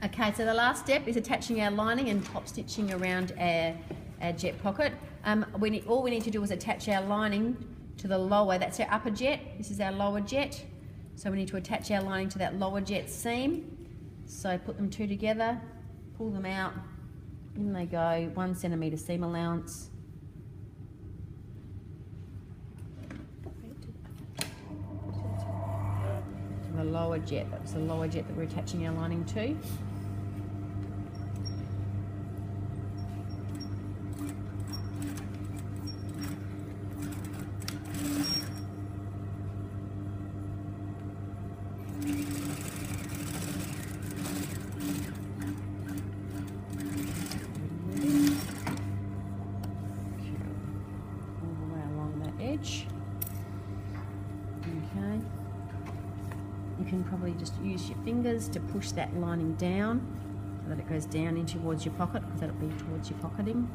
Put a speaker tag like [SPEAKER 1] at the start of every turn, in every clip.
[SPEAKER 1] Okay, so the last step is attaching our lining and top stitching around our jet pocket. All we need to do is attach our lining to the lower, that's our upper jet, this is our lower jet. So we need to attach our lining to that lower jet seam. So put them two together, pull them out, in they go, 1 centimetre seam allowance. To the lower jet, that's the lower jet that we're attaching our lining to. Okay, you can probably just use your fingers to push that lining down so that it goes down in towards your pocket, because that'll be towards your pocketing.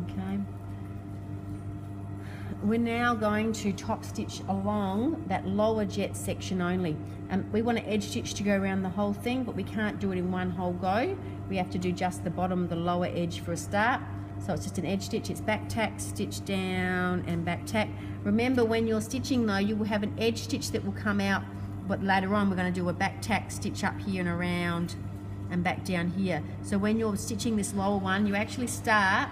[SPEAKER 1] Okay, we're now going to top stitch along that lower jet section only. We want to edge stitch to go around the whole thing, but we can't do it in one whole go. We have to do just the bottom, the lower edge for a start. So it's just an edge stitch, it's back tack, stitch down and back tack. Remember, when you're stitching though, you will have an edge stitch that will come out, but later on we're going to do a back tack stitch up here and around and back down here. So when you're stitching this lower one, you actually start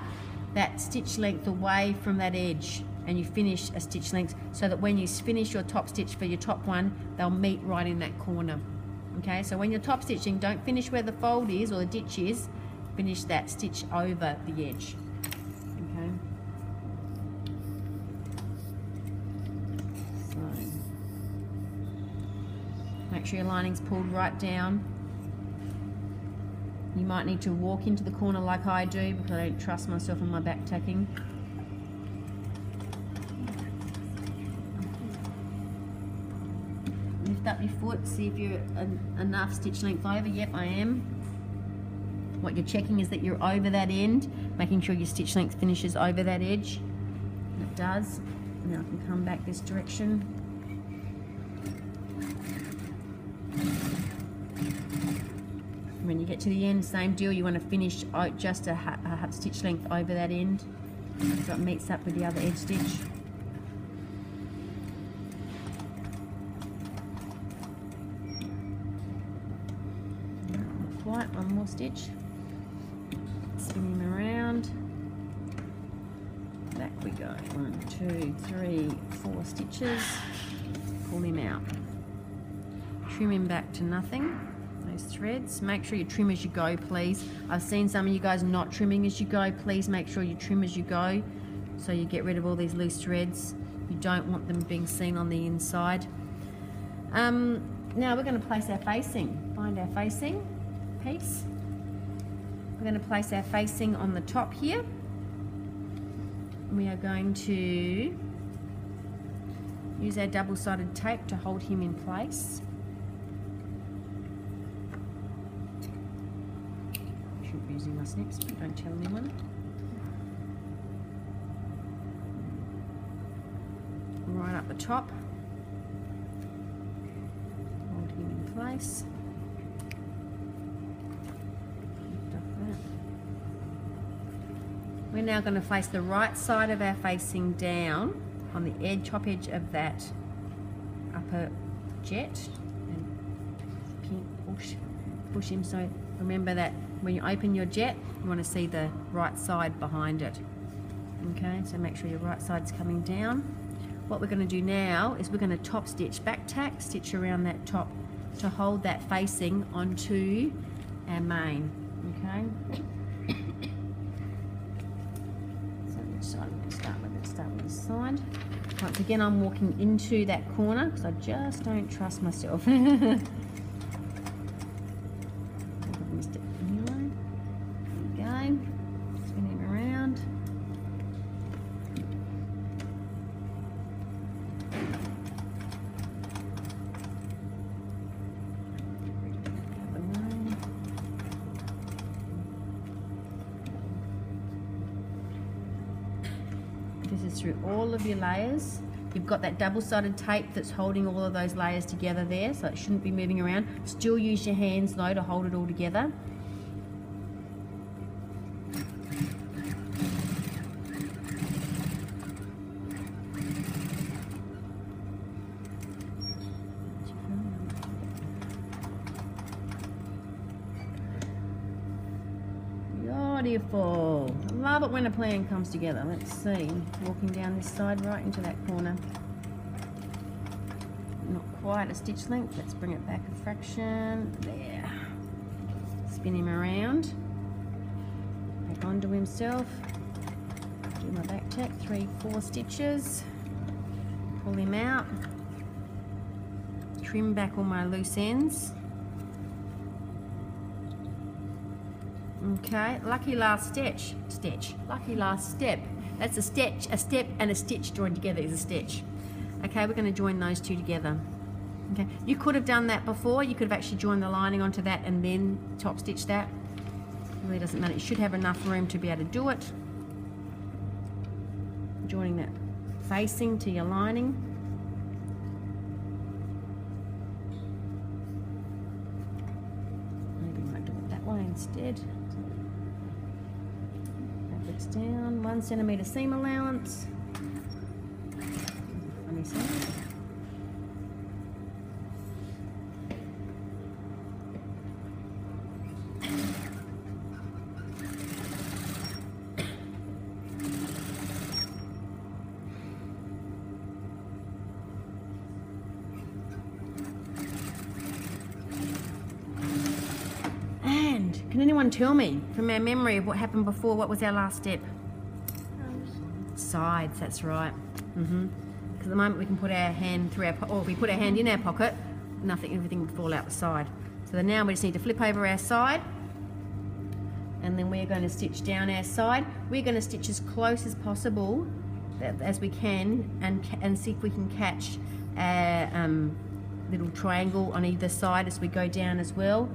[SPEAKER 1] that stitch length away from that edge and you finish a stitch length, so that when you finish your top stitch for your top one, they'll meet right in that corner. Okay, so when you're top stitching, don't finish where the fold is or the ditch is, finish that stitch over the edge. Okay. So make sure your lining's pulled right down. You might need to walk into the corner like I do, because I don't trust myself in my back tacking. Lift up your foot, see if you're enough stitch length over. Yep, I am. What you're checking is that you're over that end, making sure your stitch length finishes over that edge. And it does. And now I can come back this direction. When you get to the end, same deal, you want to finish out just a stitch length over that end, so it meets up with the other edge stitch. Not quite, one more stitch. Spin him around. Back we go. 1, 2, 3, 4 stitches. Pull him out. Trim him back to nothing. Those threads. Make sure you trim as you go, please. I've seen some of you guys not trimming as you go. Please make sure you trim as you go, so you get rid of all these loose threads. You don't want them being seen on the inside. Now we're going to place our facing. Find our facing piece. We're going to place our facing on the top here. We are going to use our double-sided tape to hold him in place. Using my snips, but don't tell anyone. Right up the top. Hold him in place. Lift up that. We're now going to place the right side of our facing down on the top edge of that upper jet, and push him. So remember that when you open your jet, you want to see the right side behind it. Okay, so make sure your right side's coming down. What we're going to do now is we're going to top stitch, back tack, stitch around that top to hold that facing onto our main. Okay. So which side we're going to start with? Let's start with this side. Once again, I'm walking into that corner because I just don't trust myself. This is through all of your layers. You've got that double-sided tape that's holding all of those layers together there, so it shouldn't be moving around. Still use your hands though to hold it all together. Beautiful. I love it when a plan comes together. Let's see. Walking down this side right into that corner. Not quite a stitch length. Let's bring it back a fraction. There. Spin him around. Back onto himself. Do my back tack. 3-4 stitches. Pull him out. Trim back all my loose ends. Okay, lucky last stitch. Lucky last step. That's a step and a stitch joined together is a stitch. Okay, we're going to join those two together. Okay, you could have done that before. You could have actually joined the lining onto that and then top stitch that. It really doesn't matter. You should have enough room to be able to do it. Joining that facing to your lining. Maybe I might do it that way instead. Fabrics down, 1 centimetre seam allowance. Funny sound. Can anyone tell me from our memory of what happened before? What was our last step? Sides, that's right. Because at the moment we can put our hand through our or if we put our hand in our pocket, everything would fall out the side. So now we just need to flip over our side, and then we're going to stitch down our side. We're going to stitch as close as possible as we can, and see if we can catch our little triangle on either side as we go down as well.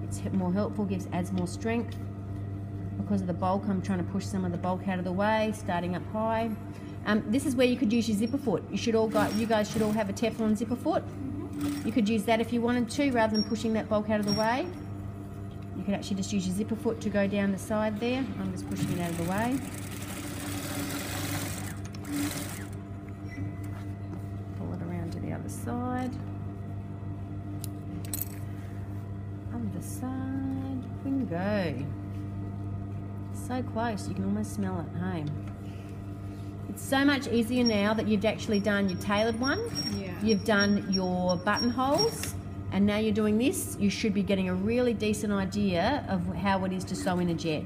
[SPEAKER 1] It's more helpful, adds more strength. Because of the bulk, I'm trying to push some of the bulk out of the way, starting up high. This is where you could use your zipper foot. You guys should all have a Teflon zipper foot. You could use that if you wanted to, rather than pushing that bulk out of the way. You could actually just use your zipper foot to go down the side there. I'm just pushing it out of the way. Pull it around to the other side. Other side, we can go. So close, you can almost smell it home. It's so much easier now that you've actually done your tailored one. Yeah. You've done your buttonholes, and now you're doing this. You should be getting a really decent idea of how it is to sew in a jet.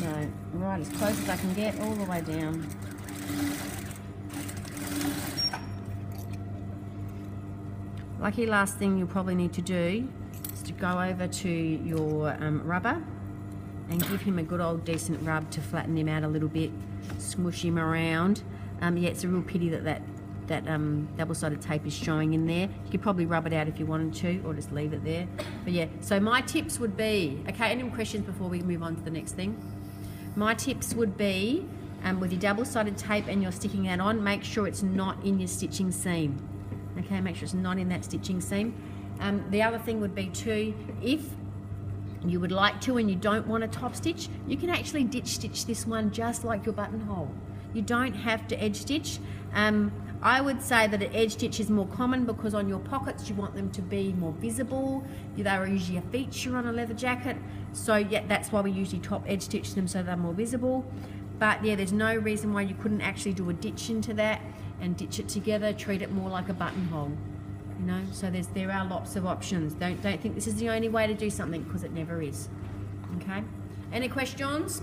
[SPEAKER 1] So, right as close as I can get, all the way down. Lucky last thing you'll probably need to do is to go over to your rubber and give him a good old decent rub to flatten him out a little bit, smush him around. Yeah, it's a real pity that double-sided tape is showing in there. You could probably rub it out if you wanted to, or just leave it there. But yeah, so my tips would be, okay, any questions before we move on to the next thing? My tips would be, with your double-sided tape and you're sticking that on, make sure it's not in your stitching seam. Okay, make sure it's not in that stitching seam. The other thing would be too, if you would like to and you don't want a top stitch, you can actually ditch stitch this one just like your buttonhole. You don't have to edge stitch. I would say that an edge stitch is more common because on your pockets you want them to be more visible. They are usually a feature on a leather jacket, so yeah, that's why we usually top edge stitch them so they're more visible. But yeah, there's no reason why you couldn't actually do a ditch into that and ditch it together, treat it more like a buttonhole. You know, so there are lots of options. Don't think this is the only way to do something, because it never is. Okay, any questions?